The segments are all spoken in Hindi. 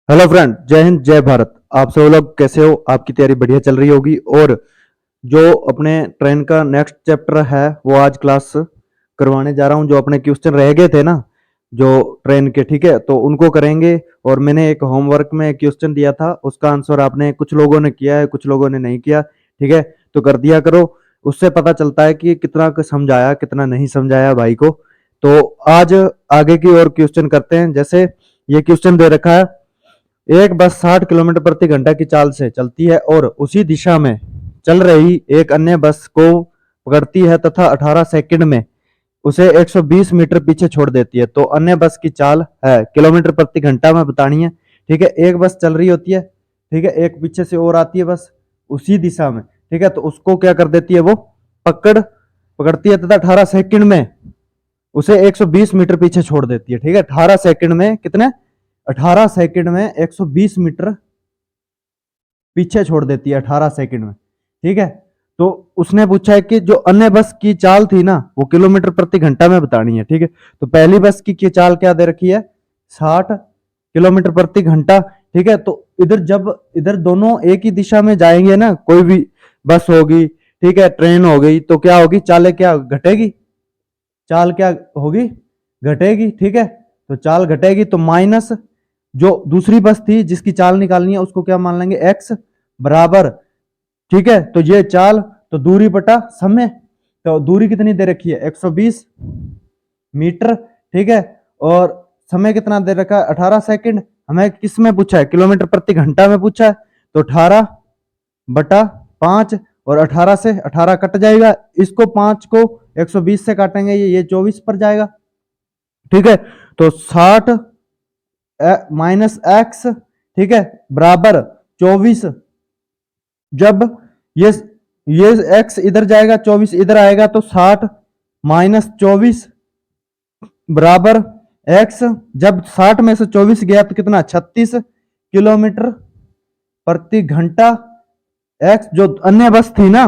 हेलो फ्रेंड, जय हिंद जय भारत। आप सब लोग कैसे हो? आपकी तैयारी बढ़िया चल रही होगी। और जो अपने ट्रेन का नेक्स्ट चैप्टर है वो आज क्लास करवाने जा रहा हूँ। जो अपने क्वेश्चन रह गए थे ना, जो ट्रेन के, ठीक है, तो उनको करेंगे। और मैंने एक होमवर्क में क्वेश्चन दिया था, उसका आंसर आपने कुछ लोगों ने किया है, कुछ लोगों ने नहीं किया। ठीक है, तो कर दिया करो। उससे पता चलता है कि कितना समझाया कितना नहीं समझाया भाई को। तो आज आगे की और क्वेश्चन करते हैं। जैसे ये क्वेश्चन दे रखा है, एक बस 60 किलोमीटर प्रति घंटा की चाल से चलती है और उसी दिशा में चल रही एक अन्य बस को पकड़ती है तथा 18 सेकंड में उसे 120 मीटर पीछे छोड़ देती है। तो अन्य बस की चाल है किलोमीटर प्रति घंटा में बतानी है। ठीक है, एक बस चल रही होती है, ठीक है, एक पीछे से और आती है बस उसी दिशा में। ठीक है, तो उसको क्या कर देती है, वो पकड़ती है तथा 18 सेकंड में उसे 120 मीटर पीछे छोड़ देती है। ठीक है, 18 सेकंड में कितने, 18 सेकंड में 120 मीटर पीछे छोड़ देती है, 18 सेकंड में। ठीक है, तो उसने पूछा है कि जो अन्य बस की चाल थी ना वो किलोमीटर प्रति घंटा में बतानी है। ठीक है, तो पहली बस की चाल क्या दे रखी है, 60 किलोमीटर प्रति घंटा। ठीक है, तो इधर जब इधर दोनों एक ही दिशा में जाएंगे ना, कोई भी बस होगी, ठीक है, ट्रेन हो गई, तो क्या होगी, चालें क्या घटेगी, चाल क्या होगी, घटेगी। ठीक है, तो चाल घटेगी तो माइनस जो दूसरी बस थी जिसकी चाल निकालनी है उसको क्या मान लेंगे, एक्स बराबर। ठीक है, तो ये चाल तो दूरी बटा समय। तो दूरी कितनी दे रखी है, 120 मीटर। ठीक है, और समय कितना दे रखा है, 18 सेकंड। हमें किस में पूछा है, किलोमीटर प्रति घंटा में पूछा है। तो 18 बटा 5, और 18 से 18 कट जाएगा, इसको 5 को 120 से काटेंगे, ये 24 पर जाएगा। ठीक है, तो 60 माइनस एक्स, ठीक है, बराबर 24। जब ये एक्स इधर जाएगा, 24 इधर आएगा, तो 60 माइनस 24 बराबर एक्स। जब 60 में से 24 गया तो कितना, 36 किलोमीटर प्रति घंटा। एक्स जो अन्य बस थी ना,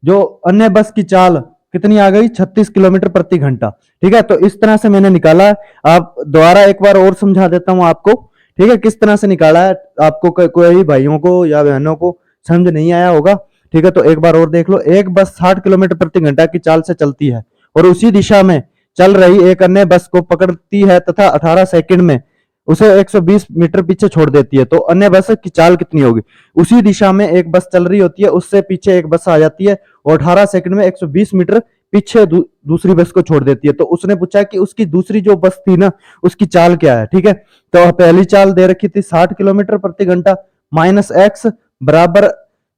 जो अन्य बस की चाल कितनी आ गई, 36 किलोमीटर प्रति घंटा। ठीक है, तो इस तरह से मैंने निकाला। आप दोबारा एक बार और समझा देता हूं आपको। ठीक है, किस तरह से निकाला है, आपको कोई भाइयों को या बहनों को समझ नहीं आया होगा। ठीक है, तो एक बार और देख लो। एक बस 60 किलोमीटर प्रति घंटा की चाल से चलती है और उसी दिशा में चल रही एक अन्य बस को पकड़ती है तथा 18 सेकंड में उसे 120 मीटर पीछे छोड़ देती है। तो अन्य बस की चाल कितनी होगी, उसी दिशा में एक बस चल रही होती है, उससे पीछे एक बस आ जाती है और 18 सेकंड में 120 मीटर पीछे दूसरी बस को छोड़ देती है। तो उसने पूछा कि उसकी दूसरी जो बस थी ना उसकी चाल क्या है। ठीक है, तो पहली चाल दे रखी थी 60 किलोमीटर प्रति घंटा माइनस एक्स बराबर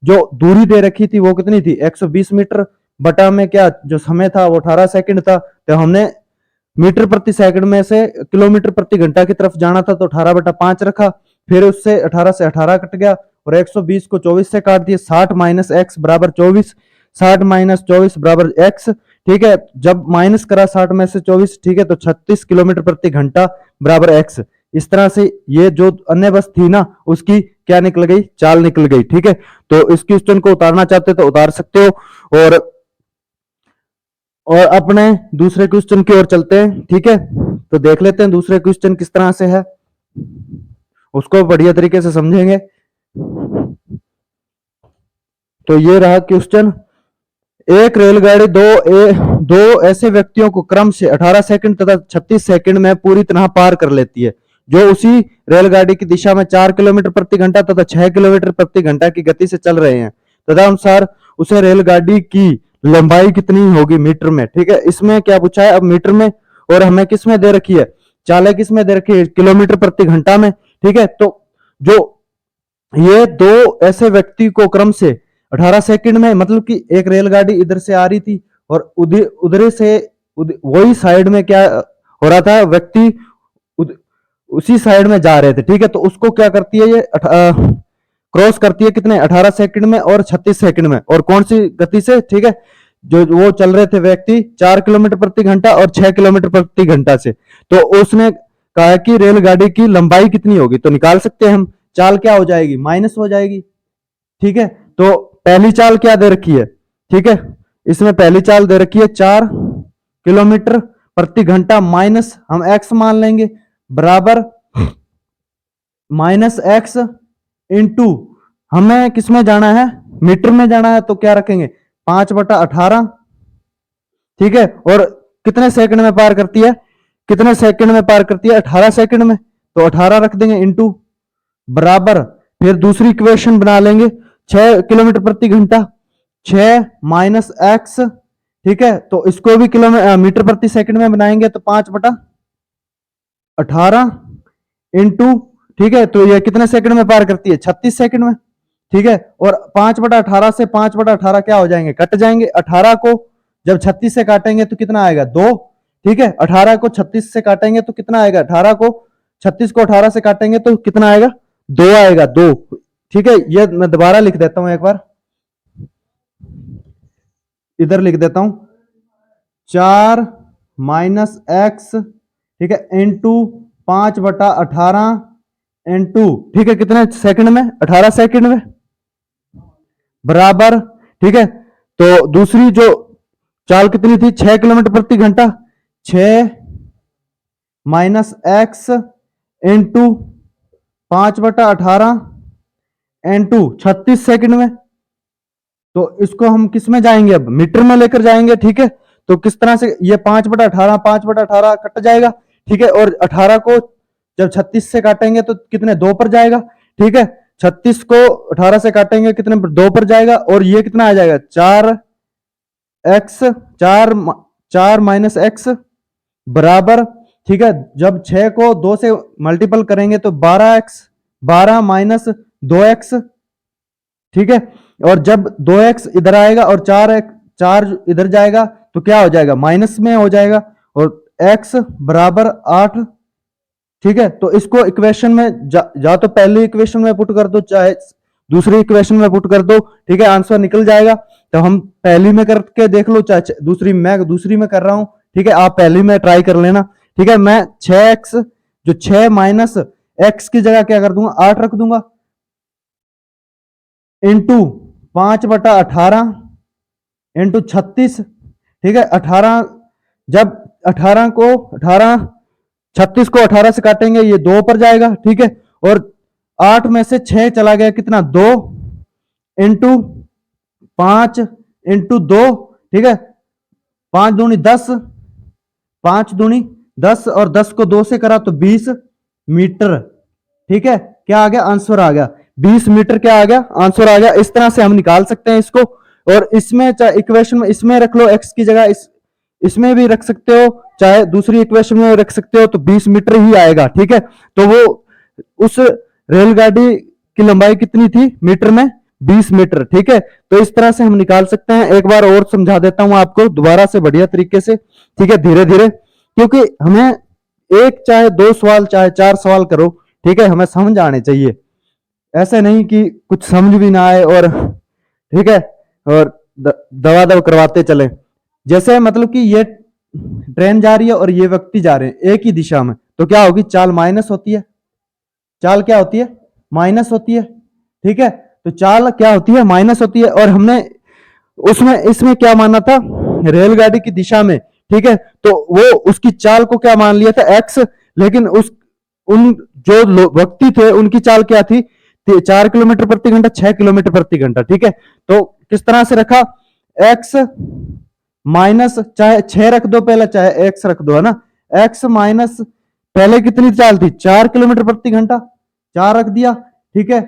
जो दूरी दे रखी थी वो कितनी थी, 120 मीटर, बटा में क्या जो समय था वो 18 सेकंड था। तो हमने मीटर प्रति सेकंड में से किलोमीटर प्रति घंटा की तरफ जाना था, तो 18 बटा 5 रखा। फिर उससे 18 से 18 कट गया और 120 को 24 से काट दिया। 60 माइनस एक्स बराबर 24, 60 माइनस 24 बराबर एक्स। ठीक है, जब माइनस करा 60 में से 24, ठीक है, तो 36 किलोमीटर प्रति घंटा बराबर एक्स। इस तरह से ये जो अन्य बस थी ना उसकी क्या निकल गई, चाल निकल गई। ठीक है, तो इस क्वेश्चन को उतारना चाहते तो उतार सकते हो। और अपने दूसरे क्वेश्चन की ओर चलते हैं। ठीक है, तो देख लेते हैं दूसरे क्वेश्चन किस तरह से है, उसको बढ़िया तरीके से समझेंगे। तो ये रहा क्वेश्चन, एक रेलगाड़ी दो ऐसे व्यक्तियों को क्रम से 18 सेकंड तथा 36 सेकंड में पूरी तरह पार कर लेती है जो उसी रेलगाड़ी की दिशा में 4 किलोमीटर प्रति घंटा तथा 6 किलोमीटर प्रति घंटा की गति से चल रहे हैं। तदनुसार उसे रेलगाड़ी की लंबाई कितनी होगी मीटर में। ठीक है, इसमें क्या पूछा है अब मीटर में, और हमें किस में दे रखी है, चालें किस में दे रखी है, किलोमीटर प्रति घंटा में। ठीक है, तो जो ये दो ऐसे व्यक्ति को क्रम से 18 सेकंड में, मतलब कि एक रेलगाड़ी इधर से आ रही थी और उधर से वही साइड में क्या हो रहा था, व्यक्ति उसी साइड में जा रहे थे। ठीक है, तो उसको क्या करती है, ये क्रॉस करती है कितने, 18 सेकंड में और 36 सेकंड में, और कौन सी गति से। ठीक है, जो वो चल रहे थे व्यक्ति 4 किलोमीटर प्रति घंटा और 6 किलोमीटर प्रति घंटा से। तो उसने कहा कि रेलगाड़ी की लंबाई कितनी होगी, तो निकाल सकते हैं हम, चाल क्या हो जाएगी, माइनस हो जाएगी। ठीक है, तो पहली चाल क्या दे रखी है, ठीक है, इसमें पहली चाल दे रखी है 4 किलोमीटर प्रति घंटा माइनस हम एक्स मान लेंगे बराबर माइनस एक्स इंटू, हमें किस में जाना है, मीटर में जाना है, तो क्या रखेंगे 5/18, ठीक है। और कितने सेकंड में पार करती है, कितने सेकंड में पार करती है, 18 सेकंड में, तो 18 रख देंगे इंटू बराबर, फिर दूसरी इक्वेशन बना लेंगे 6 किलोमीटर प्रति घंटा, 6 माइनस एक्स, ठीक है। तो इसको भी किलोमीटर मीटर प्रति सेकंड में बनाएंगे तो 5/18 इंटू, ठीक है। तो ये कितने सेकंड में पार करती है, 36 सेकंड में, ठीक है। और 5/18 से 5/18 क्या हो जाएंगे, कट जाएंगे। 18 को जब 36 से काटेंगे तो कितना आएगा, 2, ठीक है। 18 को 36 से काटेंगे तो कितना आएगा, 18 को 36 को 18 से काटेंगे तो कितना आएगा, 2 आएगा, 2, ठीक है। ये मैं दोबारा लिख देता हूं, एक बार इधर लिख देता हूं, 4 माइनस एक्स, ठीक है, इंटू 5/18 इंटू, ठीक है, कितने सेकंड में, 18 सेकंड में, बराबर, ठीक है। तो दूसरी जो चाल कितनी थी, 6 किलोमीटर प्रति घंटा, 6 minus x into 5/18 into 36 second में। तो इसको हम किस में जाएंगे, अब मीटर में लेकर जाएंगे, ठीक है। तो किस तरह से, ये 5/18 कट जाएगा, ठीक है। और 18 को जब 36 से काटेंगे तो कितने, 2 पर जाएगा, ठीक है। 36 को 18 से काटेंगे कितने, 2 पर जाएगा। और ये कितना आ जाएगा, 4x, 4 माइनस एक्स बराबर, ठीक है। जब 6 को 2 से मल्टीपल करेंगे तो 12x, 12 माइनस 2x, ठीक है। और जब 2x इधर आएगा और 4 इधर जाएगा तो क्या हो जाएगा, माइनस में हो जाएगा, और x बराबर 8, ठीक है। तो इसको इक्वेशन में या तो पहली इक्वेशन में पुट कर दो, चाहे दूसरी इक्वेशन में पुट कर दो, ठीक है, आंसर निकल जाएगा। तो हम पहली में करके देख लो, चाहे दूसरी में कर रहा हूं, ठीक है, आप पहली में ट्राई कर लेना, ठीक है। मैं 6x, जो 6 माइनस x की जगह क्या कर दूंगा, 8 रख दूंगा, इंटू 5/18 इंटू 36, ठीक है। 18, जब 36 को 18 से काटेंगे ये 2 पर जाएगा, ठीक है। और 8 में से 6 चला गया, कितना, 2 इंटू 5 इंटू 2, ठीक है, 5 दूनी 10, 5 दूनी 10, और 10 को 2 से करा तो 20 मीटर, ठीक है। क्या आ गया, आंसर आ गया 20 मीटर, क्या आ गया, आंसर आ गया। इस तरह से हम निकाल सकते हैं इसको। और इसमें चाहे इक्वेशन में इसमें रख लो x की जगह, इसमें भी रख सकते हो, चाहे दूसरी इक्वेशन में रख सकते हो, तो 20 मीटर ही आएगा, ठीक है। तो वो उस रेलगाड़ी की लंबाई कितनी थी मीटर में, 20 मीटर, ठीक है। तो इस तरह से हम निकाल सकते हैं। एक बार और समझा देता हूं आपको दोबारा से बढ़िया तरीके से, ठीक है, धीरे धीरे, क्योंकि हमें एक चाहे 2 सवाल चाहे 4 सवाल करो, ठीक है, हमें समझ आने चाहिए, ऐसे नहीं कि कुछ समझ भी ना आए और, ठीक है, और दवा दवा करवाते चले। जैसे मतलब कि ये ट्रेन जा रही है और ये व्यक्ति जा रहे हैं एक ही दिशा में, तो क्या होगी, चाल माइनस होती है, चाल क्या होती है, माइनस होती है, ठीक है। तो चाल क्या होती है, माइनस होती है। और हमने उसमें इसमें क्या माना था, रेलगाड़ी की दिशा में, ठीक है, तो वो उसकी चाल को क्या मान लिया था, एक्स, लेकिन उन जो व्यक्ति थे उनकी चाल क्या थी, 4 किलोमीटर प्रति घंटा, 6 किलोमीटर प्रति घंटा, ठीक है। तो किस तरह से रखा, एक्स माइनस, चाहे 6 रख दो पहले, चाहे एक्स रख दो, है ना, एक्स माइनस, पहले कितनी चाल थी, 4 किलोमीटर प्रति घंटा, 4 रख दिया, ठीक है,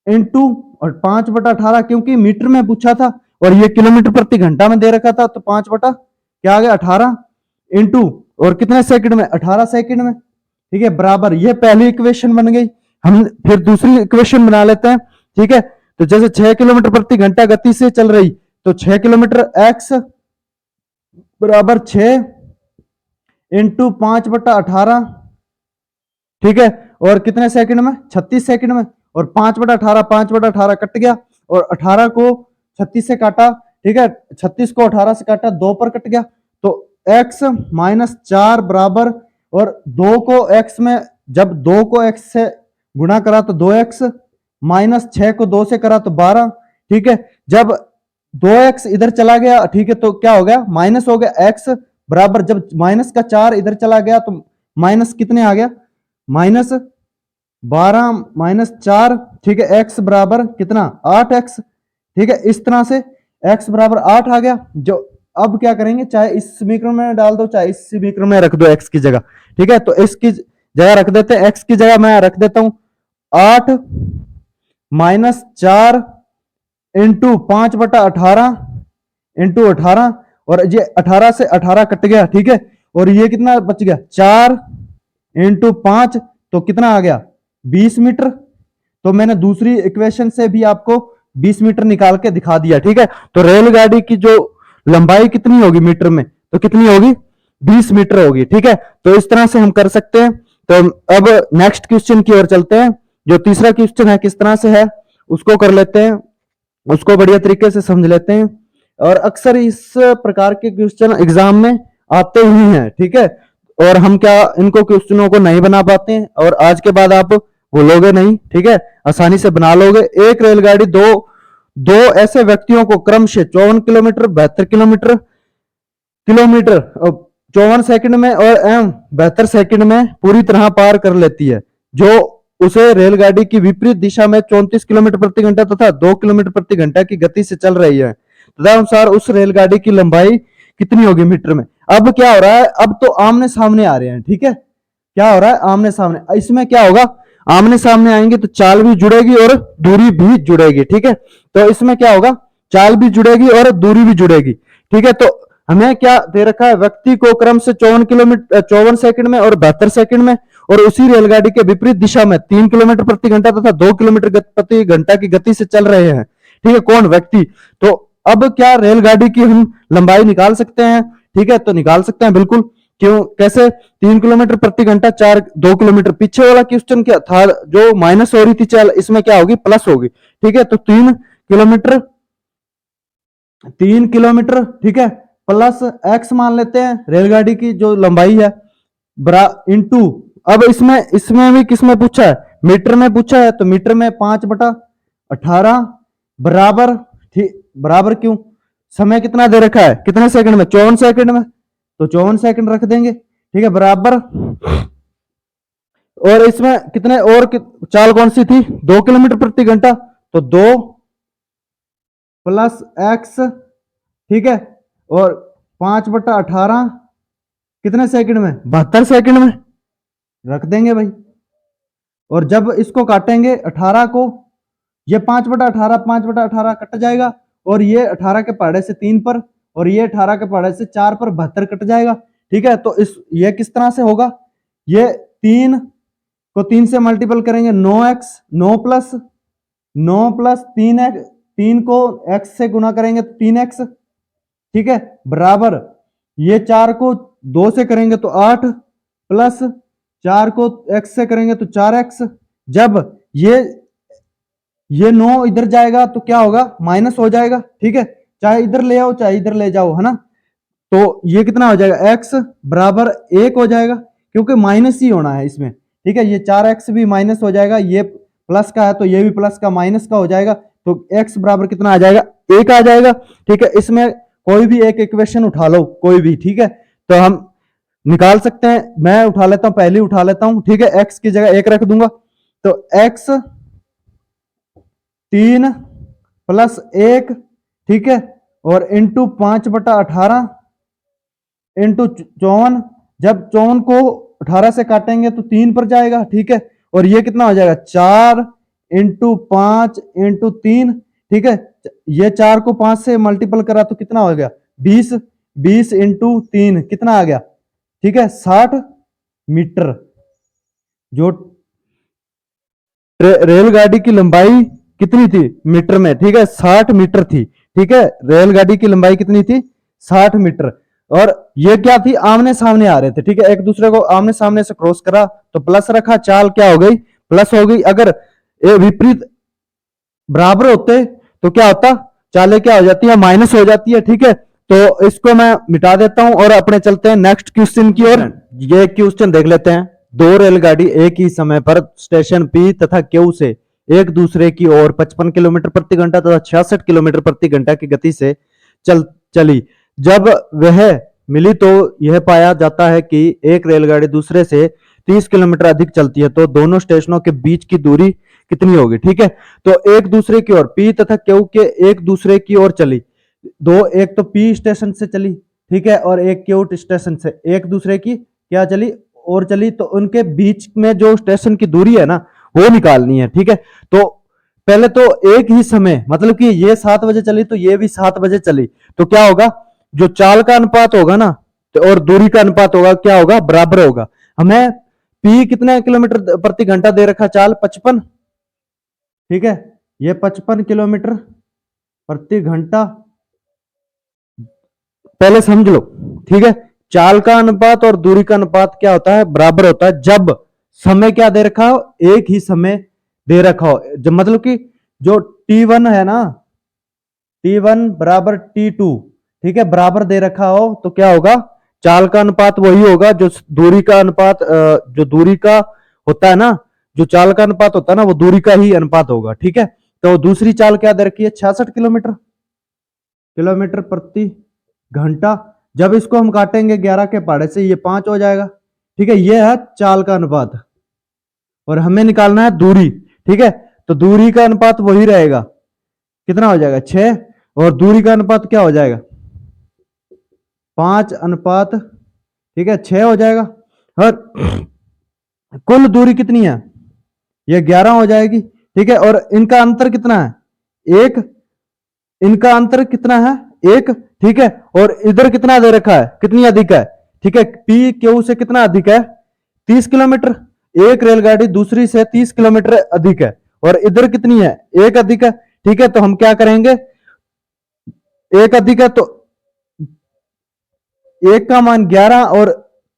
इंटू, और 5/18, क्योंकि मीटर में पूछा था और ये किलोमीटर प्रति घंटा में दे रखा था, तो 5 बटा क्या आ गया, 18 इंटू, और कितने सेकंड में, 18 सेकंड में, ठीक है, बराबर। ये पहली इक्वेशन बन गई। हम फिर दूसरी इक्वेशन बना लेते हैं, ठीक है। तो जैसे 6 किलोमीटर प्रति घंटा गति से चल रही, तो 6 किलोमीटर x बराबर 6 इंटू 5/18, ठीक है, और कितने सेकंड में, 36 सेकंड में। और 5/18 कट गया, और 18 को 36 से काटा, ठीक है, 36 को 18 से काटा, 2 पर कट गया, तो x माइनस 4 बराबर, और 2 को x में, जब 2 को x से गुणा करा तो 2x, माइनस 6 को 2 से करा तो 12, ठीक है। जब 2x इधर चला गया, ठीक है, तो क्या हो गया, माइनस हो गया, x बराबर, जब माइनस का 4 इधर चला गया तो माइनस कितने आ गया, माइनस 12 माइनस 4, ठीक है, x बराबर कितना 8x, ठीक है, इस तरह से x बराबर 8 आ गया। जो अब क्या करेंगे, चाहे इस समीकरण में डाल दो चाहे इस समीकरण में रख दो x की जगह, ठीक है, तो इसकी जगह रख देते हैं, x की जगह मैं रख देता हूं 8 माइनस 4 इंटू 5/18 इंटू 18, और ये 18 से 18 कट गया, ठीक है, और ये कितना बच गया 4 इंटू 5, तो कितना आ गया 20 मीटर। तो मैंने दूसरी इक्वेशन से भी आपको 20 मीटर निकाल के दिखा दिया, ठीक है। तो रेलगाड़ी की जो लंबाई कितनी होगी मीटर में, तो कितनी होगी 20 मीटर होगी, ठीक है। तो इस तरह से हम कर सकते हैं। तो अब नेक्स्ट क्वेश्चन की ओर चलते हैं। जो तीसरा क्वेश्चन है किस तरह से है उसको कर लेते हैं, उसको बढ़िया तरीके से समझ लेते हैं। और अक्सर इस प्रकार के क्वेश्चन एग्जाम में आते ही हैं, ठीक है, और हम क्या इनको क्वेश्चनों को नहीं बना पाते हैं, और आज के बाद आप भूलोगे नहीं, ठीक है, आसानी से बना लोगे। एक रेलगाड़ी दो ऐसे व्यक्तियों को क्रमशः 54 किलोमीटर 72 किलोमीटर 54 सेकंड में और 72 सेकंड में पूरी तरह पार कर लेती है, जो उसे रेलगाड़ी की विपरीत दिशा में 34 किलोमीटर प्रति घंटा तथा 2 किलोमीटर प्रति घंटा की गति से चल रही है। तदनुसार उस रेलगाड़ी की लंबाई कितनी होगी मीटर में। अब क्या हो रहा है, अब तो आमने सामने आ रहे हैं, ठीक है, क्या हो रहा है आमने सामने। इसमें क्या होगा, आमने सामने आएंगे तो चाल भी जुड़ेगी और दूरी भी जुड़ेगी, ठीक है। तो इसमें क्या होगा, चाल भी जुड़ेगी और दूरी भी जुड़ेगी, ठीक है। तो हमें क्या दे रखा है, व्यक्ति को क्रम से 54 सेकंड में और 72 सेकंड में और उसी रेलगाड़ी के विपरीत दिशा में 3 किलोमीटर प्रति घंटा तथा 2 किलोमीटर प्रति घंटा की गति से चल रहे हैं, ठीक है, कौन व्यक्ति। तो अब क्या रेलगाड़ी की हम लंबाई निकाल सकते हैं, ठीक है, तो निकाल सकते हैं बिल्कुल। क्यों, कैसे, 3 किलोमीटर प्रति घंटा 2 किलोमीटर, पीछे वाला क्वेश्चन क्या था, जो माइनस हो रही थी चल, इसमें क्या होगी प्लस होगी, ठीक है। तो 3 किलोमीटर, ठीक है, प्लस x मान लेते हैं रेलगाड़ी की जो लंबाई है, बरा इंटू, अब इसमें भी किसमें पूछा है, मीटर में पूछा है, तो मीटर में 5/18 बराबर, ठीक, बराबर क्यों, समय कितना दे रखा है, कितने सेकंड में 54 सेकंड में, तो 54 सेकंड रख देंगे, ठीक है, बराबर। और इसमें कितने और चाल कौन सी थी, 2 किलोमीटर प्रति घंटा, तो 2 प्लस x, ठीक है, और 5/18 कितने सेकंड में, 72 सेकंड में रख देंगे भाई। और जब इसको काटेंगे 18 को, ये 5/18 कट जाएगा, और ये 18 के पहाड़े से 3 पर, और ये 18 के पहाड़े से 4 पर 72 कट जाएगा, ठीक है। तो ये किस तरह से होगा, ये 3 को 3 से मल्टीपल करेंगे 9x, 9 प्लस 3x, 3 को x से गुना करेंगे तो 3x, ठीक है, बराबर, ये 4 को 2 से करेंगे तो 8 प्लस 4 को x से करेंगे तो 4x। जब ये 9 इधर जाएगा तो क्या होगा, माइनस हो जाएगा, ठीक है, चाहे इधर ले आओ चाहे इधर ले जाओ, है ना। तो ये कितना हो जाएगा, x बराबर 1 हो जाएगा, क्योंकि माइनस ही होना है इसमें, ठीक है। ये 4x भी माइनस हो जाएगा, ये प्लस का है तो ये भी प्लस का माइनस का हो जाएगा, तो x बराबर कितना आ जाएगा, 1 आ जाएगा, ठीक है। इसमें कोई भी एक इक्वेशन उठा लो, कोई भी, ठीक है, तो हम निकाल सकते हैं। मैं उठा लेता हूं, पहले उठा लेता हूं, ठीक है, x की जगह 1 रख दूंगा, तो x 3 प्लस 1, ठीक है, और इंटू 5/18 इंटू 54, जब 54 को 18 से काटेंगे तो 3 पर जाएगा, ठीक है, और ये कितना हो जाएगा 4 इंटू 5 इंटू 3, ठीक है, ये 4 को 5 से मल्टीपल करा तो कितना हो गया 20 इंटू 3 कितना आ गया, ठीक है, 60 मीटर। जो रेलगाड़ी की लंबाई कितनी थी मीटर में, ठीक है, 60 मीटर थी, ठीक है, रेलगाड़ी की लंबाई कितनी थी 60 मीटर। और ये क्या थी, आमने सामने आ रहे थे, ठीक है, एक दूसरे को आमने सामने से क्रॉस करा तो प्लस रखा, चाल क्या हो गई प्लस हो गई। अगर ये विपरीत बराबर होते तो क्या होता, चालें क्या हो जाती है, माइनस हो जाती है, ठीक है। तो इसको मैं मिटा देता हूं और अपने चलते हैं नेक्स्ट क्वेश्चन की ओर। ये क्वेश्चन देख लेते हैं। दो रेलगाड़ी एक ही समय पर स्टेशन पी तथा क्यू से एक दूसरे की ओर 55 किलोमीटर प्रति घंटा तथा 66 किलोमीटर प्रति घंटा की गति से चली। जब वह मिली तो यह पाया जाता है कि एक रेलगाड़ी दूसरे से 30 किलोमीटर अधिक चलती है तो दोनों स्टेशनों के बीच की दूरी कितनी होगी। ठीक है, तो एक दूसरे की ओर पी तथा क्यू के एक दूसरे की ओर चली, दो, एक तो पी स्टेशन से चली, ठीक है, और एक क्यू स्टेशन से एक दूसरे की क्या चली और चली, तो उनके बीच में जो स्टेशन की दूरी है ना वो निकालनी है। ठीक है, तो पहले तो एक ही समय, मतलब कि ये 7 बजे चली तो ये भी 7 बजे चली, तो क्या होगा, जो चाल का अनुपात होगा ना तो और दूरी का अनुपात होगा, क्या होगा, बराबर होगा। हमें पी कितने किलोमीटर प्रति घंटा दे रखा, चाल 55, ठीक है, ये 55 किलोमीटर प्रति घंटा, पहले समझ लो। ठीक है, चाल का अनुपात और दूरी का अनुपात क्या होता है, बराबर होता है जब समय क्या दे रखा हो, एक ही समय दे रखा हो। जब मतलब कि जो T1 है ना, T1 बराबर T2, ठीक है, बराबर दे रखा हो तो क्या होगा, चाल का अनुपात वही होगा जो दूरी का अनुपात, जो दूरी का होता है ना, जो चाल का अनुपात होता है ना वो दूरी का ही अनुपात होगा। ठीक है, तो दूसरी चाल क्या दे रखी है, 66 किलोमीटर किलोमीटर प्रति घंटा। जब इसको हम काटेंगे 11 के पहाड़े से ये 5 हो जाएगा। ठीक है, ये है चाल का अनुपात और हमें निकालना है दूरी। ठीक है, तो दूरी का अनुपात वही रहेगा, कितना हो जाएगा, 6, और दूरी का अनुपात क्या हो जाएगा, 5 अनुपात, ठीक है, 6 हो जाएगा। और कुल दूरी कितनी है, ये 11 हो जाएगी। ठीक है, और इनका अंतर कितना है, एक, इनका अंतर कितना है, एक। ठीक है, और इधर कितना दे रखा है, कितनी अधिक है, ठीक है, पी क्यू से कितना अधिक है, 30 किलोमीटर, एक रेलगाड़ी दूसरी से 30 किलोमीटर अधिक है, और इधर कितनी है, एक अधिक है। ठीक है, तो हम क्या करेंगे, एक अधिक है तो एक का मान 11 और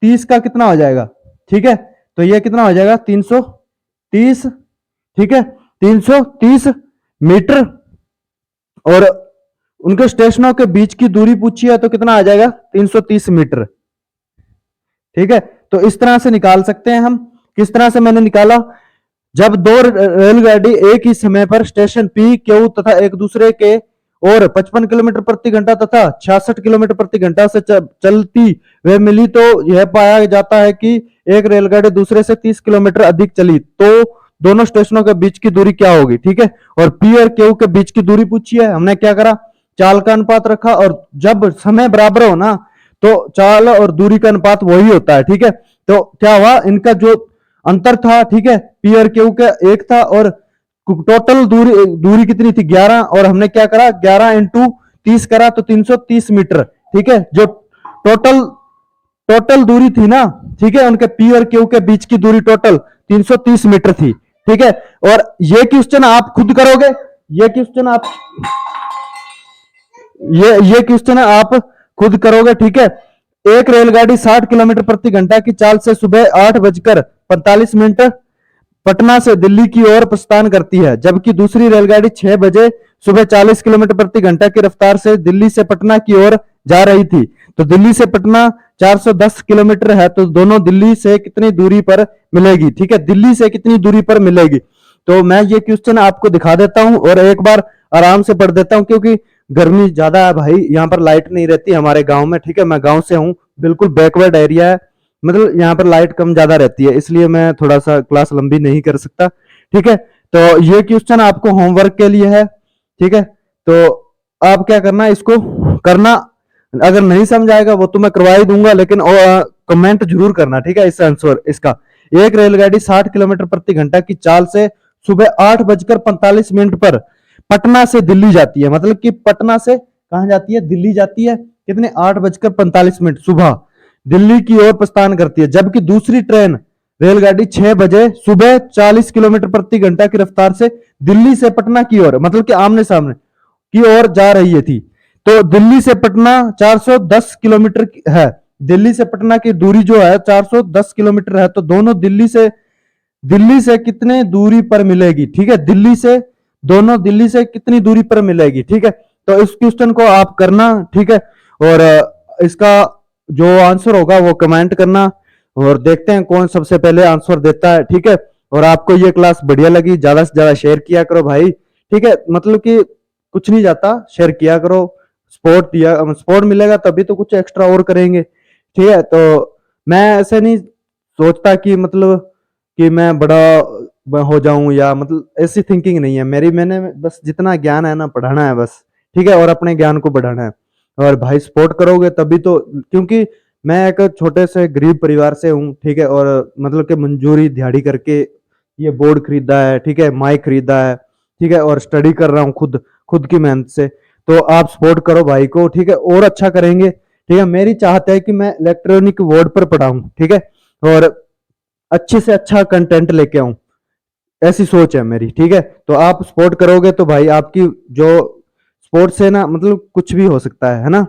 30 का कितना हो जाएगा, ठीक है, तो ये कितना हो जाएगा, 330, ठीक है, 330 मीटर। और उनके स्टेशनों के बीच की दूरी पूछी है तो कितना आ जाएगा, 330 मीटर। ठीक है, तो इस तरह से निकाल सकते हैं हम। किस तरह से मैंने निकाला, जब दो रेलगाड़ी एक ही समय पर स्टेशन पी क्यू तथा एक दूसरे के और 55 किलोमीटर प्रति घंटा तथा 66 किलोमीटर प्रति घंटा से चलती वे मिली तो यह पाया जाता है कि एक रेलगाड़ी दूसरे से 30 किलोमीटर अधिक चली तो दोनों स्टेशनों के बीच की दूरी क्या होगी। ठीक है, और पी और क्यू के बीच की दूरी पूछी है, हमने क्या करा, चाल का अनुपात रखा, और जब समय बराबर हो ना तो चाल और दूरी का अनुपात वही होता है। ठीक है, तो क्या हुआ, इनका जो अंतर था, ठीक है, पी और क्यू का एक था, और टोटल दूरी दूरी कितनी थी, 11, और हमने क्या करा, 11 इंटू 30 करा तो 330 मीटर। ठीक है, जो टोटल टोटल दूरी थी ना, ठीक है, उनके पी और क्यू के बीच की दूरी टोटल 330 मीटर थी। ठीक है, और ये क्वेश्चन आप खुद करोगे, ये क्वेश्चन आप ये क्वेश्चन आप खुद करोगे। ठीक है, एक रेलगाड़ी 60 किलोमीटर प्रति घंटा की चाल से सुबह 8:45 पटना से दिल्ली की ओर प्रस्थान करती है, जबकि दूसरी रेलगाड़ी 6 बजे सुबह 40 किलोमीटर प्रति घंटा की रफ्तार से दिल्ली से पटना की ओर जा रही थी। तो दिल्ली से पटना 410 किलोमीटर है, तो दोनों दिल्ली से कितनी दूरी पर मिलेगी। ठीक है, दिल्ली से कितनी दूरी पर मिलेगी, तो मैं ये क्वेश्चन आपको दिखा देता हूं और एक बार आराम से पढ़ देता हूं, क्योंकि गर्मी ज्यादा है भाई, यहाँ पर लाइट नहीं रहती हमारे गांव में। ठीक है, मैं गांव से हूँ, बिल्कुल बैकवर्ड एरिया है, मतलब यहाँ पर लाइट कम ज्यादा रहती है, इसलिए मैं थोड़ा सा क्लास लंबी नहीं कर सकता। ठीक है, तो ये क्वेश्चन आपको होमवर्क के लिए है। ठीक है, तो आप क्या करना, इसको करना, अगर नहीं समझ आएगा वो तो मैं करवा ही दूंगा, लेकिन कमेंट जरूर करना। ठीक है, इस आंसर इसका, एक रेलगाड़ी 60 किलोमीटर प्रति घंटा की चाल से सुबह 8:45 पर पटना से दिल्ली जाती है, मतलब कि पटना से कहां जाती है, दिल्ली जाती है, कितने, 8:45 सुबह दिल्ली की ओर प्रस्थान करती है, जबकि दूसरी ट्रेन रेलगाड़ी 6 बजे सुबह 40 किलोमीटर प्रति घंटा की रफ्तार से दिल्ली से पटना की ओर, मतलब कि आमने सामने की ओर जा रही थी। तो दिल्ली से पटना 410 किलोमीटर है, दिल्ली से पटना की दूरी जो है 410 किलोमीटर है, तो दोनों दिल्ली से कितने दूरी पर मिलेगी। ठीक है, दिल्ली से, दोनों दिल्ली से कितनी दूरी पर मिलेगी। ठीक है, तो इस क्वेश्चन को आप करना। ठीक है, और इसका जो आंसर होगा वो कमेंट करना, और देखते हैं कौन सबसे पहले आंसर देता है। ठीक है, और आपको ये क्लास बढ़िया लगी, ज्यादा से ज्यादा शेयर किया करो भाई। ठीक है, मतलब कि कुछ नहीं जाता, शेयर किया करो, सपोर्ट मिलेगा तभी तो कुछ एक्स्ट्रा और करेंगे। ठीक है, तो मैं ऐसे नहीं सोचता कि मतलब कि मैं बड़ा हो जाऊं, या मतलब ऐसी थिंकिंग नहीं है मेरी। मैंने बस जितना ज्ञान है ना, पढ़ाना है बस, ठीक है, और अपने ज्ञान को बढ़ाना है। और भाई सपोर्ट करोगे तभी तो, क्योंकि मैं एक छोटे से गरीब परिवार से हूँ, ठीक है, और मतलब कि मंजूरी दिहाड़ी करके ये बोर्ड खरीदा है, ठीक है, माइक खरीदा है, ठीक है, और स्टडी कर रहा हूँ खुद खुद की मेहनत से। तो आप सपोर्ट करो भाई को, ठीक है, और अच्छा करेंगे, ठीक है। मेरी चाहत है कि मैं इलेक्ट्रॉनिक बोर्ड पर पढ़ाऊं, ठीक है, और अच्छे से अच्छा कंटेंट लेके आऊं, ऐसी सोच है मेरी, ठीक है। तो आप सपोर्ट करोगे तो भाई आपकी जो स्पोर्ट्स है ना, मतलब कुछ भी हो सकता है ना।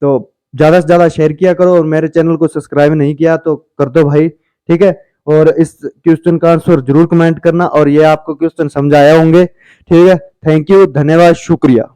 तो ज्यादा से ज्यादा शेयर किया करो, और मेरे चैनल को सब्सक्राइब नहीं किया तो कर दो भाई, ठीक है। और इस क्वेश्चन का आंसर जरूर कमेंट करना, और ये आपको क्वेश्चन समझ आया होंगे, ठीक है। थैंक यू, धन्यवाद, शुक्रिया।